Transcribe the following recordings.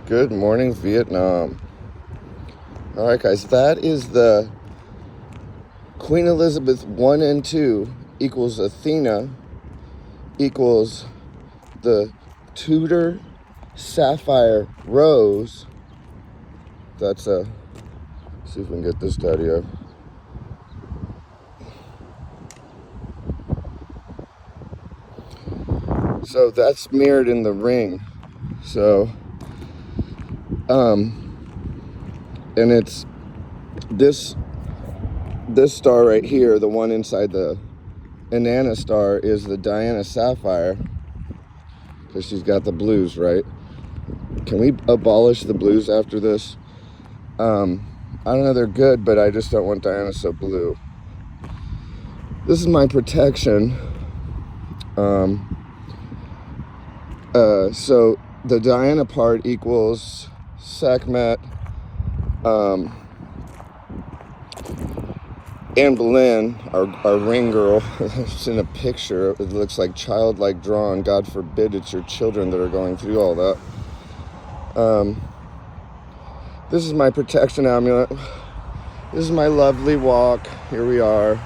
Good morning, Vietnam. All right, guys, that is the Queen Elizabeth 1 and 2 equals Athena equals the Tudor Sapphire Rose. That's see if we can get this audio. So that's mirrored in the ring. So, and it's this star right here, the one inside the Inanna star, is the Diana Sapphire, because she's got the blues, right? Can we abolish the blues after this? I don't know, they're good, but I just don't want Diana so blue. This is my protection. So the Diana part equals Sekhmet, Anne Boleyn, our ring girl. It's in a picture. It looks like childlike drawn. God forbid it's your children that are going through all that. This is my protection amulet. This is my lovely walk. Here we are.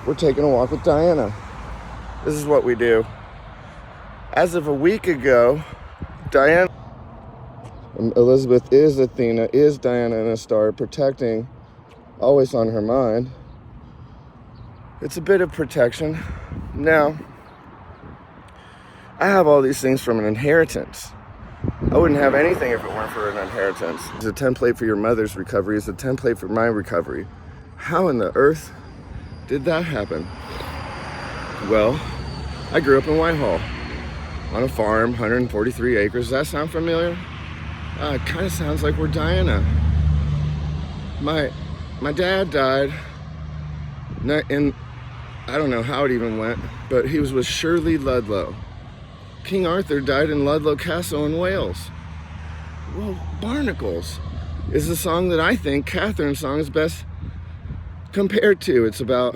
We're taking a walk with Diana. This is what we do. As of a week ago, Diana, Elizabeth is Athena, is Diana in a star, protecting, always on her mind. It's a bit of protection. Now, I have all these things from an inheritance. I wouldn't have anything if it weren't for an inheritance. It's a template for your mother's recovery. It's a template for my recovery. How in the earth did that happen? Well, I grew up in Whitehall on a farm, 143 acres. Does that sound familiar? It kind of sounds like we're Diana. My dad died, and I don't know how it even went, but he was with Shirley Ludlow. King Arthur died in Ludlow Castle in Wales. Well, Barnacles is the song that I think Catherine's song is best compared to. It's about,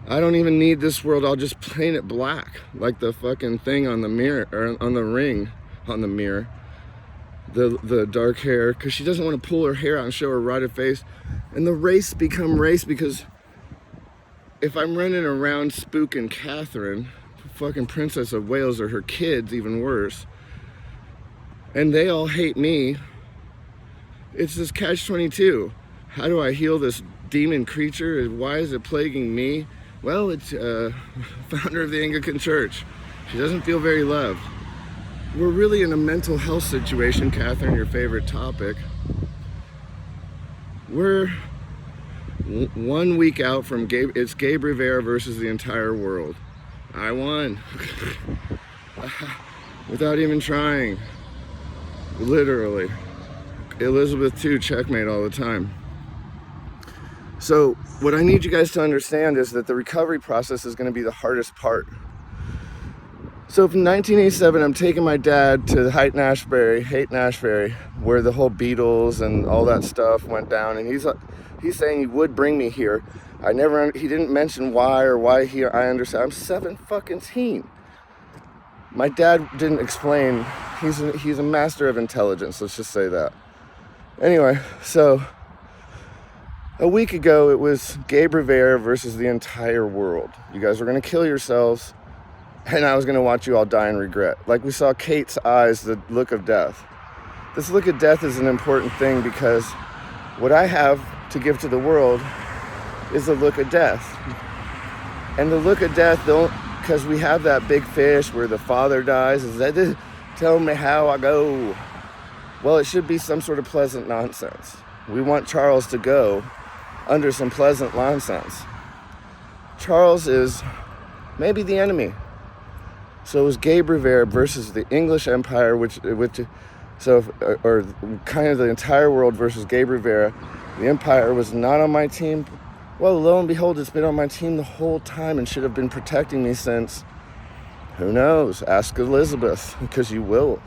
I don't even need this world, I'll just paint it black, like the fucking thing on the mirror, or on the ring, on the mirror. The dark hair, because she doesn't want to pull her hair out and show her rotted face. And the race become race, because if I'm running around spooking Catherine, fucking Princess of Wales, or her kids, even worse, and they all hate me, it's this catch-22. How do I heal this demon creature? Why is it plaguing me? Well, it's founder of the Anglican Church. She doesn't feel very loved. We're really in a mental health situation, Catherine, your favorite topic. We're 1 week out from it's Gabe Rivera versus the entire world. I won. Without even trying. Literally. Elizabeth II, checkmate all the time. So what I need you guys to understand is that the recovery process is going to be the hardest part. So from 1987, I'm taking my dad to Haight-Ashbury, where the whole Beatles and all that stuff went down. And he's saying he would bring me here. He didn't mention why or why here. I understand. I'm 17. My dad didn't explain. He's a master of intelligence. Let's just say that. Anyway, so a week ago, it was Gabe Rivera versus the entire world. You guys were going to kill yourselves, and I was going to watch you all die in regret. Like we saw Kate's eyes, the look of death. This look of death is an important thing, because what I have to give to the world is the look of death. And the look of death, because we have that big fish where the father dies, is that, tell me how I go. Well, it should be some sort of pleasant nonsense. We want Charles to go under some pleasant nonsense. Charles is maybe the enemy. So it was Gabe Rivera versus the English Empire, or kind of the entire world versus Gabe Rivera. The Empire was not on my team. Well, lo and behold, it's been on my team the whole time and should have been protecting me since, who knows? Ask Elizabeth, because you will.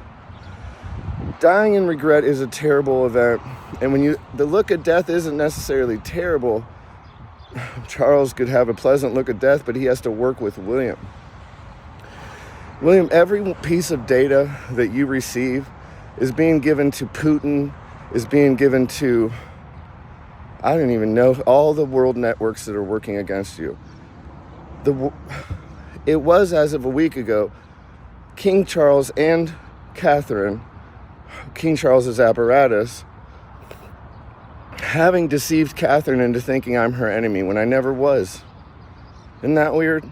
Dying in regret is a terrible event. And the look of death isn't necessarily terrible. Charles could have a pleasant look of death, but he has to work with William. William, every piece of data that you receive is being given to Putin, is being given to, I don't even know, all the world networks that are working against you. It was, as of a week ago, King Charles and Catherine, King Charles's apparatus, having deceived Catherine into thinking I'm her enemy when I never was. Isn't that weird?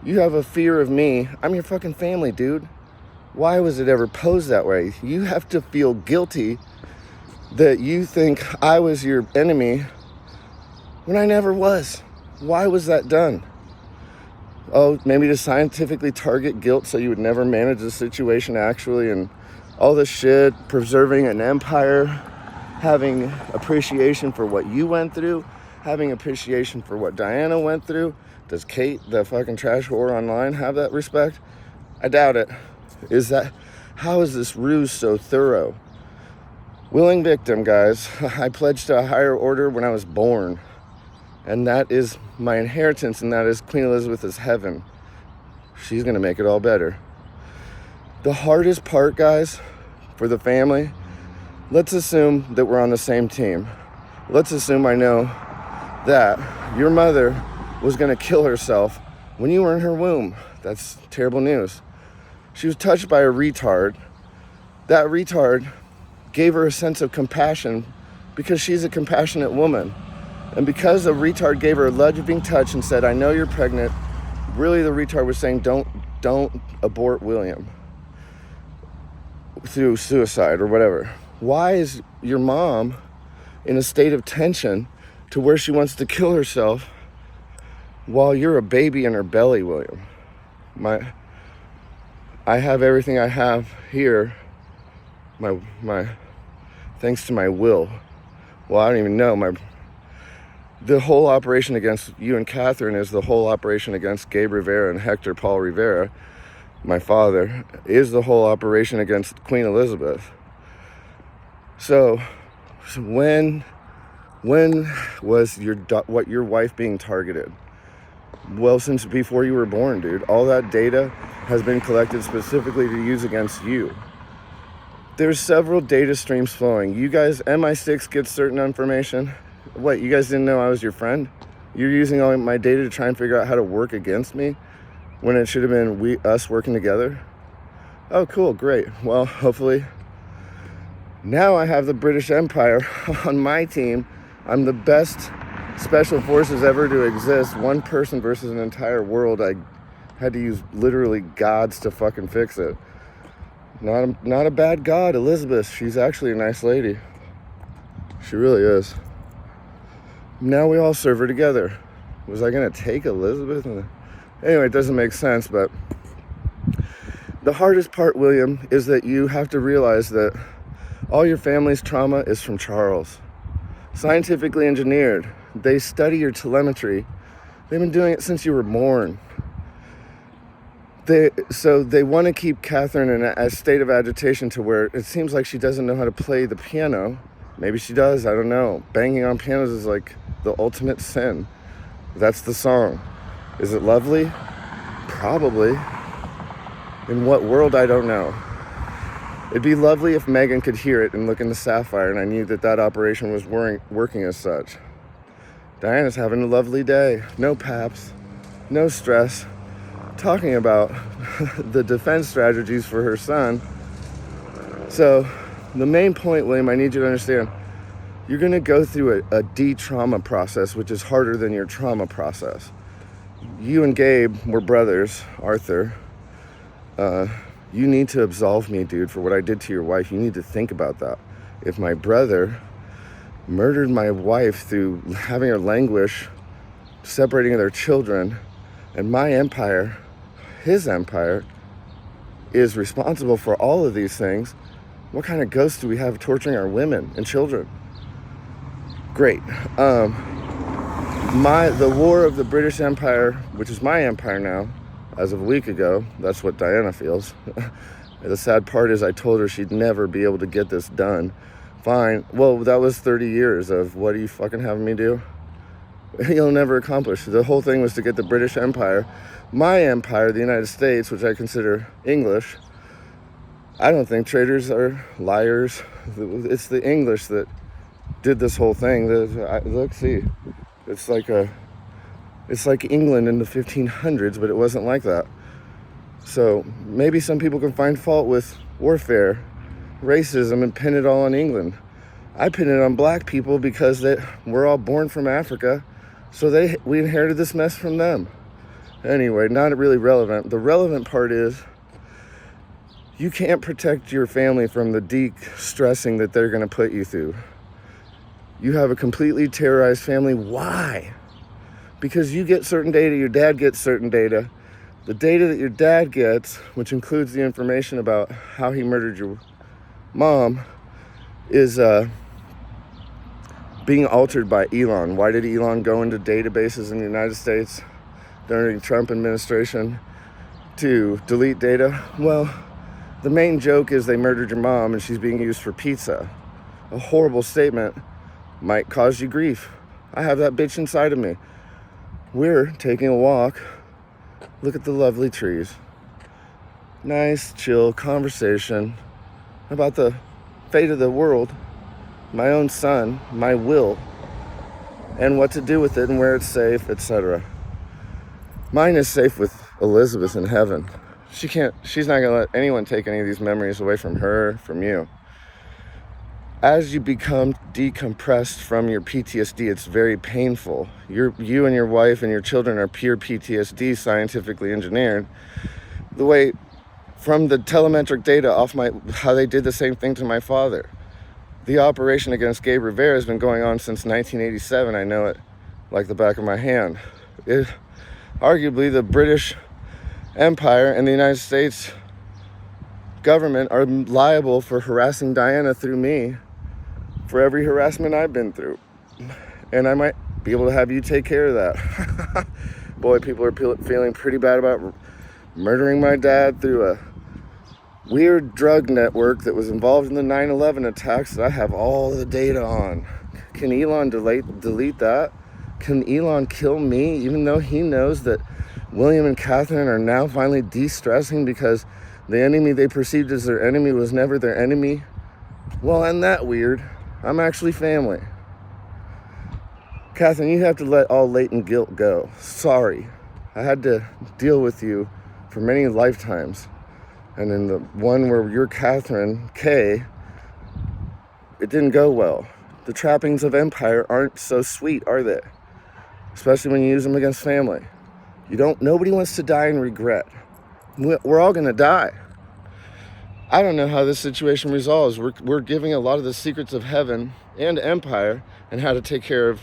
You have a fear of me. I'm your fucking family, dude. Why was it ever posed that way? You have to feel guilty that you think I was your enemy when I never was. Why was that done? Oh, maybe to scientifically target guilt so you would never manage the situation actually, and all this shit, preserving an empire, having appreciation for what you went through, having appreciation for what Diana went through. Does Kate, the fucking trash whore online, have that respect? I doubt it. How is this ruse so thorough? Willing victim, guys. I pledged to a higher order when I was born. And that is my inheritance, and that is Queen Elizabeth's heaven. She's gonna make it all better. The hardest part, guys, for the family, let's assume that we're on the same team. Let's assume I know that your mother was gonna kill herself when you were in her womb. That's terrible news. She was touched by a retard. That retard gave her a sense of compassion because she's a compassionate woman. And because a retard gave her a loving touch and said, I know you're pregnant, really the retard was saying, don't abort William through suicide or whatever. Why is your mom in a state of tension to where she wants to kill herself while you're a baby in her belly, William? I have everything I have here, my thanks to my will. Well, I don't even know. The whole operation against you and Catherine is the whole operation against Gabe Rivera and Hector Paul Rivera, my father, is the whole operation against Queen Elizabeth. So when was your wife being targeted? Well, since before you were born, dude. All that data has been collected specifically to use against you. There's several data streams flowing. You guys, MI6 gets certain information. What, you guys didn't know I was your friend? You're using all my data to try and figure out how to work against me when it should have been us working together? Oh, cool, great. Well, hopefully now I have the British Empire on my team. I'm the best special forces ever to exist. One person versus an entire world. I had to use literally gods to fucking fix it. Not a bad god, Elizabeth. She's actually a nice lady. She really is. Now we all serve her together. Was I gonna take Elizabeth? Anyway, it doesn't make sense, but the hardest part, William, is that you have to realize that all your family's trauma is from Charles. Scientifically engineered. They study your telemetry. They've been doing it since you were born. So they want to keep Catherine in a state of agitation to where it seems like she doesn't know how to play the piano. Maybe she does, I don't know. Banging on pianos is like the ultimate sin. That's the song. Is it lovely? Probably. In what world, I don't know. It'd be lovely if Megan could hear it and look in the sapphire and I knew that operation was working as such. Diana's having a lovely day. No paps, no stress. Talking about the defense strategies for her son. So the main point, William, I need you to understand, you're going to go through a de-trauma process, which is harder than your trauma process. You and Gabe were brothers, Arthur. You need to absolve me, dude, for what I did to your wife. You need to think about that. If my brother murdered my wife through having her languish, separating their children, and my empire, his empire, is responsible for all of these things, what kind of ghosts do we have torturing our women and children? Great. The war of the British Empire, which is my empire now, as of a week ago, that's what Diana feels. The sad part is I told her she'd never be able to get this done. Fine. Well, that was 30 years of what are you fucking having me do? You'll never accomplish. The whole thing was to get the British Empire, my empire, the United States, which I consider English. I don't think traitors are liars. It's the English that did this whole thing. Look, see, it's like England in the 1500s, but it wasn't like that. So maybe some people can find fault with warfare, racism, and pin it all on England. I pin it on black people because we're all born from Africa, so we inherited this mess from them. Anyway, not really relevant. The relevant part is you can't protect your family from the de-stressing that they're going to put you through. You have a completely terrorized family. Why? Because you get certain data, your dad gets certain data. The data that your dad gets, which includes the information about how he murdered your mom, is being altered by Elon. Why did Elon go into databases in the United States during the Trump administration to delete data? Well, the main joke is they murdered your mom and she's being used for pizza. A horrible statement might cause you grief. I have that bitch inside of me. We're taking a walk. Look at the lovely trees. Nice, chill conversation about the fate of the world, my own son, my will, and what to do with it and where it's safe, etc. Mine is safe with Elizabeth in heaven. She's not gonna let anyone take any of these memories away from her, from you. As you become decompressed from your PTSD, it's very painful. You and your wife and your children are pure PTSD, scientifically engineered. The way, from the telemetric data off how they did the same thing to my father. The operation against Gabe Rivera has been going on since 1987. I know it like the back of my hand. Arguably, the British Empire and the United States government are liable for harassing Diana through me for every harassment I've been through. And I might be able to have you take care of that. Boy, people are feeling pretty bad about murdering my dad through a weird drug network that was involved in the 9/11 attacks that I have all the data on. Can Elon delete that? Can Elon kill me even though he knows that William and Catherine are now finally de-stressing because the enemy they perceived as their enemy was never their enemy? Well, isn't that weird? I'm actually family. Catherine, you have to let all latent guilt go. Sorry. I had to deal with you for many lifetimes. And in the one where you're Catherine K, it didn't go well. The trappings of empire aren't so sweet, are they? Especially when you use them against family. Nobody wants to die in regret. We're all gonna die. I don't know how this situation resolves. We're giving a lot of the secrets of heaven and empire and how to take care of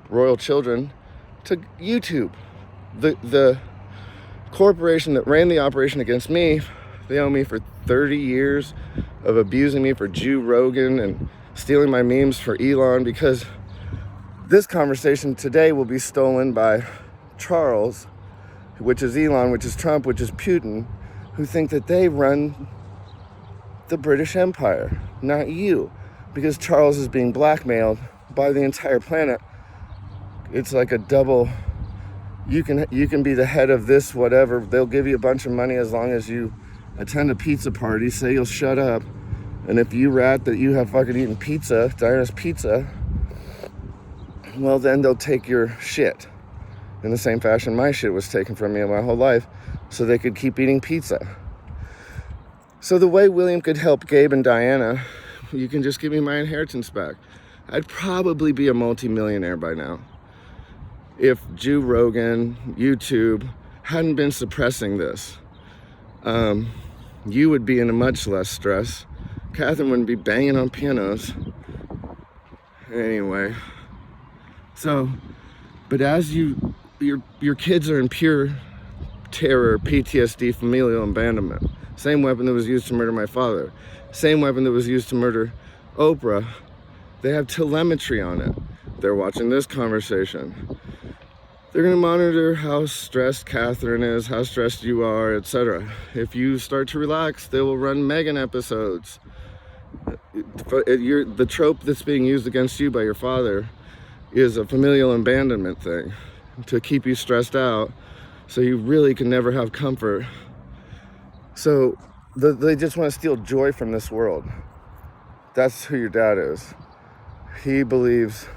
royal children to YouTube. The corporation that ran the operation against me, they owe me for 30 years of abusing me for Joe Rogan and stealing my memes for Elon, because this conversation today will be stolen by Charles, which is Elon, which is Trump, which is Putin, who think that they run the British Empire, not you, because Charles is being blackmailed by the entire planet. It's like a double. You can be the head of this, whatever. They'll give you a bunch of money as long as you attend a pizza party, say you'll shut up, and if you rat that you have fucking eaten pizza, Diana's pizza, well then they'll take your shit. In the same fashion my shit was taken from me my whole life, so they could keep eating pizza. So the way William could help Gabe and Diana, you can just give me my inheritance back. I'd probably be a multi-millionaire by now if Joe Rogan, YouTube hadn't been suppressing this. You would be in a much less stress. Catherine wouldn't be banging on pianos. Anyway, so, but as your kids are in pure terror, PTSD, familial abandonment. Same weapon that was used to murder my father. Same weapon that was used to murder Oprah. They have telemetry on it. They're watching this conversation. They're gonna monitor how stressed Catherine is, how stressed you are, etc. If you start to relax, they will run Megan episodes. The trope that's being used against you by your father is a familial abandonment thing to keep you stressed out so you really can never have comfort. So They just want to steal joy from this world. That's who your dad is. He believes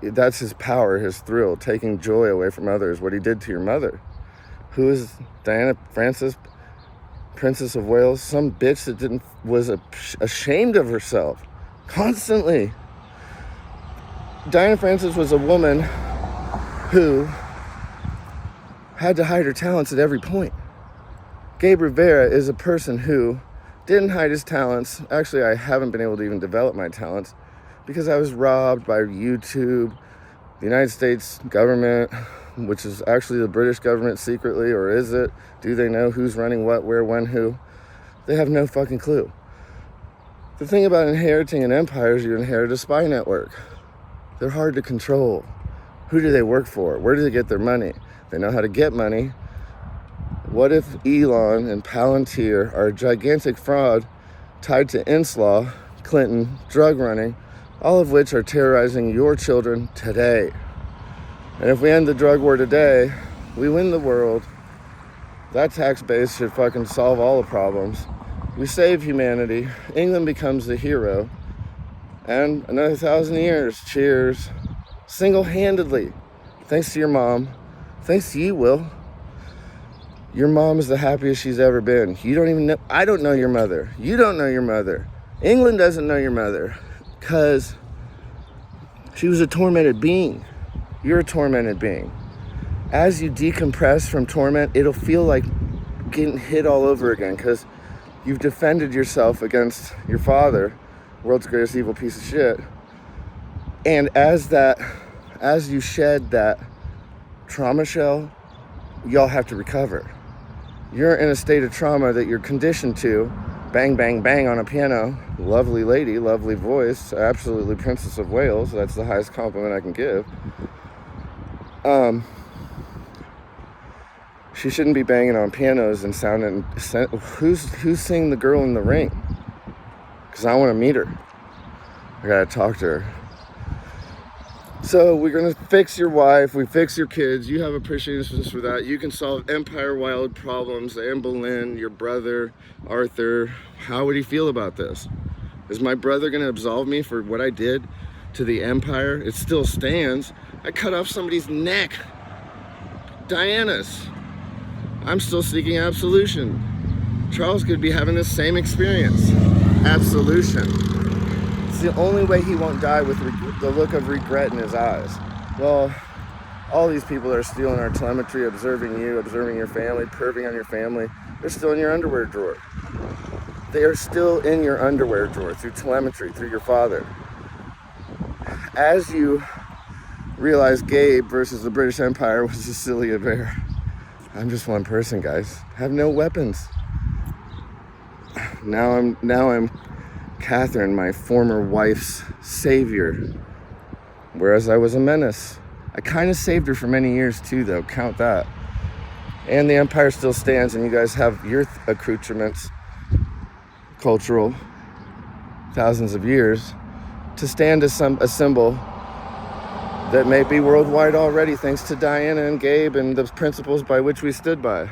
that's his power, his thrill, taking joy away from others, what he did to your mother. Who is Diana Frances, Princess of Wales? Some bitch that was ashamed of herself constantly. Diana Frances was a woman who had to hide her talents at every point. Gabe Rivera is a person who didn't hide his talents. Actually, I haven't been able to even develop my talents because I was robbed by YouTube, the United States government, which is actually the British government secretly, or is it? Do they know who's running what, where, when, who? They have no fucking clue. The thing about inheriting an empire is you inherit a spy network. They're hard to control. Who do they work for? Where do they get their money? They know how to get money. What if Elon and Palantir are a gigantic fraud tied to Inslaw, Clinton, drug running, all of which are terrorizing your children today? And if we end the drug war today, we win the world. That tax base should fucking solve all the problems. We save humanity. England becomes the hero. And another 1,000 years. Cheers. Single-handedly. Thanks to your mom. Thanks to you, Will. Your mom is the happiest she's ever been. You don't even know. I don't know your mother. You don't know your mother. England doesn't know your mother. Because she was a tormented being. You're a tormented being. As you decompress from torment, it'll feel like getting hit all over again because you've defended yourself against your father, world's greatest evil piece of shit. And as you shed that trauma shell, y'all have to recover. You're in a state of trauma that you're conditioned to. Bang, bang, bang on a piano. Lovely lady, lovely voice, absolutely Princess of Wales. That's the highest compliment I can give. She shouldn't be banging on pianos and sounding. Who's singing The Girl in the Ring? Because I want to meet her. I gotta talk to her. So we're gonna fix your wife. We fix your kids. You have appreciation for that. You can solve empire-wide problems. Anne Boleyn, your brother, Arthur. How would he feel about this? Is my brother gonna absolve me for what I did to the empire? It still stands. I cut off somebody's neck. Diana's. I'm still seeking absolution. Charles could be having the same experience. Absolution. It's the only way he won't die with the look of regret in his eyes. Well, all these people that are stealing our telemetry, observing you, observing your family, perving on your family, they're still in your underwear drawer. They are still in your underwear drawer through telemetry, through your father. As you realize Gabe versus the British Empire was a silly affair. I'm just one person, guys. I have no weapons. Now I'm Catherine, my former wife's savior, whereas I was a menace. I kind of saved her for many years too, though. Count that. And the empire still stands, and you guys have your accoutrements, cultural, thousands of years, to stand as a symbol that may be worldwide already, thanks to Diana and Gabe and the principles by which we stood by.